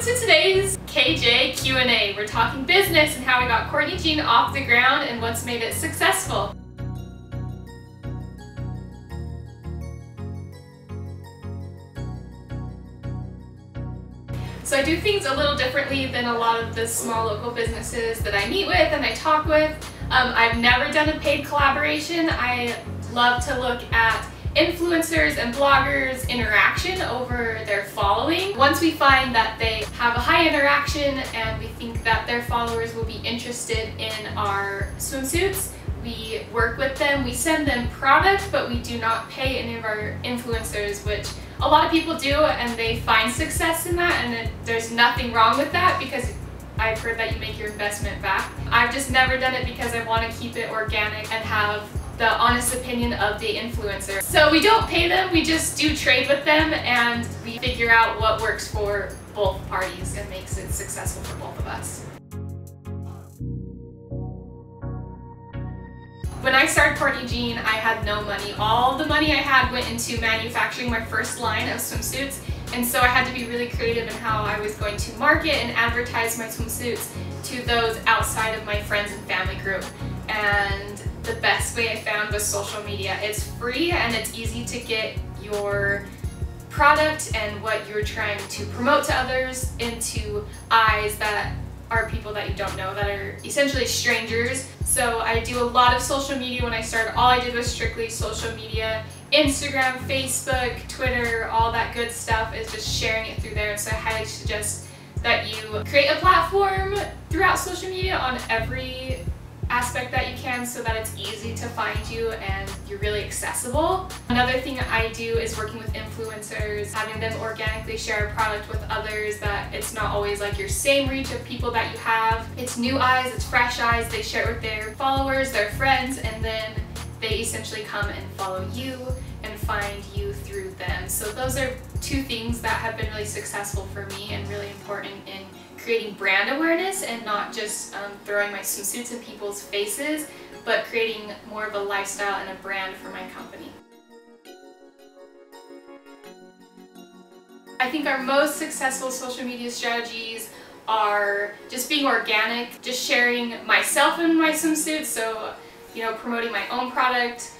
to today's KJ Q&A. We're talking business and how we got Courtney Jean off the ground and what's made it successful. So I do things a little differently than a lot of the small local businesses that I meet with and I talk with. I've never done a paid collaboration. I love to look at influencers and bloggers' interaction over their following. Once we find that they have a high interaction and we think that their followers will be interested in our swimsuits, we work with them, we send them product, but we do not pay any of our influencers, which a lot of people do, and they find success in that, and there's nothing wrong with that because I've heard that you make your investment back. I've just never done it because I want to keep it organic and have the honest opinion of the influencer. So we don't pay them, we just do trade with them and we figure out what works for both parties and makes it successful for both of us. When I started Courtney Jean, I had no money. All the money I had went into manufacturing my first line of swimsuits, and so I had to be really creative in how I was going to market and advertise my swimsuits to those outside of my friends and family group. And the best way I found was social media. It's free and it's easy to get your product and what you're trying to promote to others into eyes that are people that you don't know, that are essentially strangers. So I do a lot of social media. When I started, all I did was strictly social media. Instagram, Facebook, Twitter, all that good stuff is just sharing it through there. So I highly suggest that you create a platform throughout social media on every aspect that you can so that it's easy to find you and you're really accessible. Another thing I do is working with influencers, having them organically share a product with others, that it's not always like your same reach of people that you have. It's new eyes, it's fresh eyes, they share it with their followers, their friends, and then they essentially come and follow you and find you through them. So those are two things that have been really successful for me and really important in creating brand awareness and not just throwing my swimsuits in people's faces, but creating more of a lifestyle and a brand for my company. I think our most successful social media strategies are just being organic, just sharing myself in my swimsuits, so promoting my own product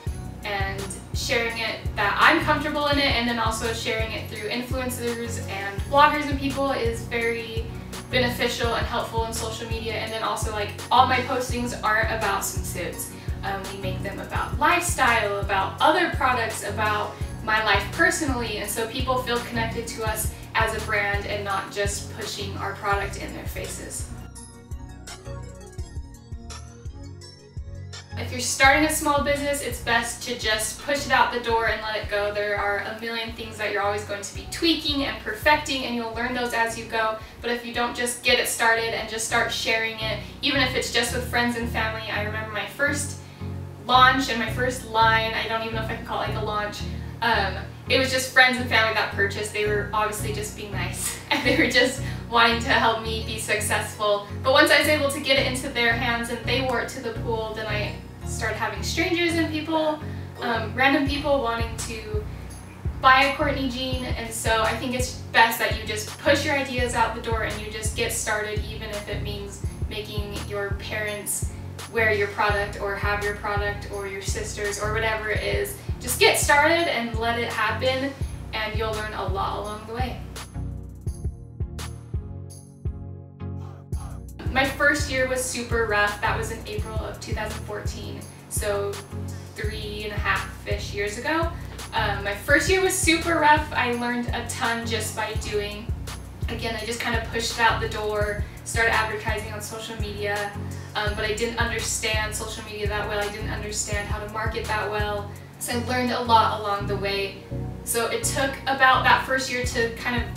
and sharing it that I'm comfortable in it, and then also sharing it through influencers and bloggers and people is very beneficial and helpful in social media. And then also, like, all my postings aren't about swimsuits. We make them about lifestyle, about other products, about my life personally, and so people feel connected to us as a brand and not just pushing our product in their faces. If you're starting a small business, it's best to just push it out the door and let it go. There are a million things that you're always going to be tweaking and perfecting, and you'll learn those as you go. But if you don't just get it started and just start sharing it, even if it's just with friends and family. I remember my first launch and my first line, I don't even know if I can call it like a launch, it was just friends and family that purchased. They were obviously just being nice and they were just wanting to help me be successful. But once I was able to get it into their hands and they wore it to the pool, then I started having strangers and people, random people wanting to buy a Courtney Jean. And so I think it's best that you just push your ideas out the door and you just get started, even if it means making your parents wear your product or have your product, or your sisters, or whatever it is. Just get started and let it happen, and you'll learn a lot along the way. My first year was super rough. That was in April of 2014, so 3.5-ish years ago. My first year was super rough. I learned a ton just by doing. Again, I just kind of pushed it out the door, started advertising on social media, but I didn't understand social media that well. I didn't understand how to market that well. So I learned a lot along the way. So it took about that first year to kind of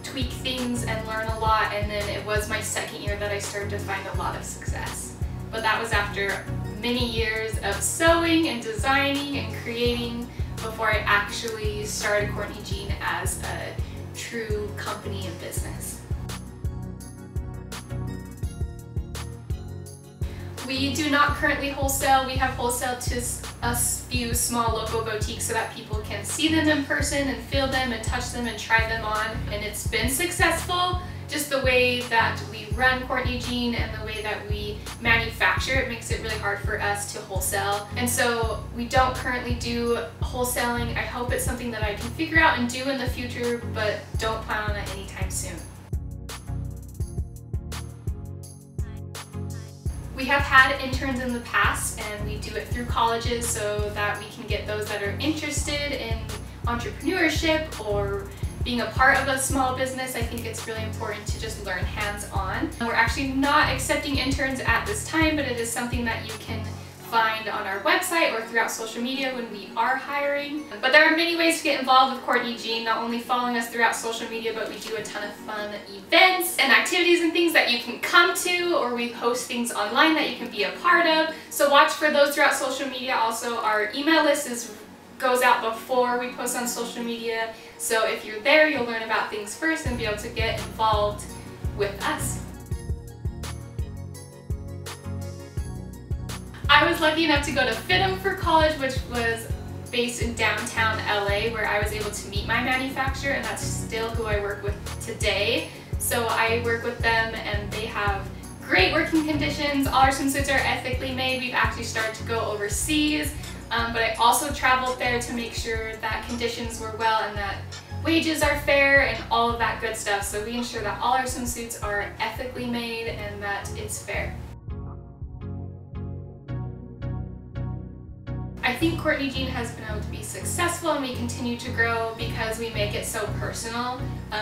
tweak things and learn a lot, and then it was my second year that I started to find a lot of success. But that was after many years of sewing and designing and creating before I actually started Courtney Jean as a true company and business. We do not currently wholesale. We have wholesale to a few small local boutiques so that people can see them in person and feel them and touch them and try them on. And it's been successful. just the way that we run Courtney Jean and the way that we manufacture, it makes it really hard for us to wholesale. And so we don't currently do wholesaling. I hope it's something that I can figure out and do in the future, but don't plan on it anytime soon. We have had interns in the past, and we do it through colleges so that we can get those that are interested in entrepreneurship or being a part of a small business. I think it's really important to just learn hands-on. We're actually not accepting interns at this time, but it is something that you can find on our website or throughout social media when we are hiring. But there are many ways to get involved with Courtney Jean, not only following us throughout social media, but we do a ton of fun events and activities and things that you can come to, or we host things online that you can be a part of. So watch for those throughout social media. Also, our email list goes out before we post on social media. So if you're there, you'll learn about things first and be able to get involved with us. I was lucky enough to go to FITM for college, which was based in downtown LA, where I was able to meet my manufacturer, and that's still who I work with today. So I work with them, and they have great working conditions. All our swimsuits are ethically made. We've actually started to go overseas, but I also traveled there to make sure that conditions were well and that wages are fair and all of that good stuff. So we ensure that all our swimsuits are ethically made and that it's fair. I think Courtney Jean has been able to be successful, and we continue to grow because we make it so personal.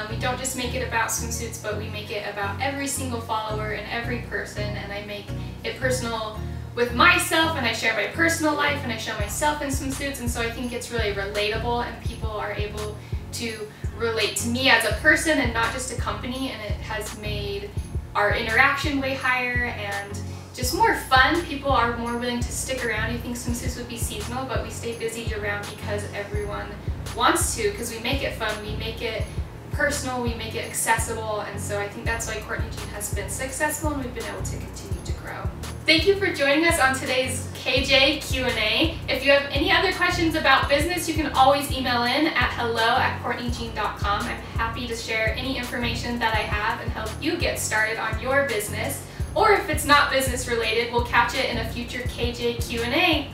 We don't just make it about swimsuits, but we make it about every single follower and every person, and I make it personal with myself, and I share my personal life, and I show myself in swimsuits, and so I think it's really relatable, and people are able to relate to me as a person and not just a company, and it has made our interaction way higher and just more fun. People are more willing to stick around. You think swimsuits would be seasonal, but we stay busy year-round because everyone wants to, because we make it fun, we make it personal, we make it accessible, and so I think that's why Courtney Jean has been successful and we've been able to continue to grow. Thank you for joining us on today's KJ Q&A. If you have any other questions about business, you can always email in at hello@courtneyjean.com. I'm happy to share any information that I have and help you get started on your business. Or if it's not business related, we'll catch it in a future KJ Q&A.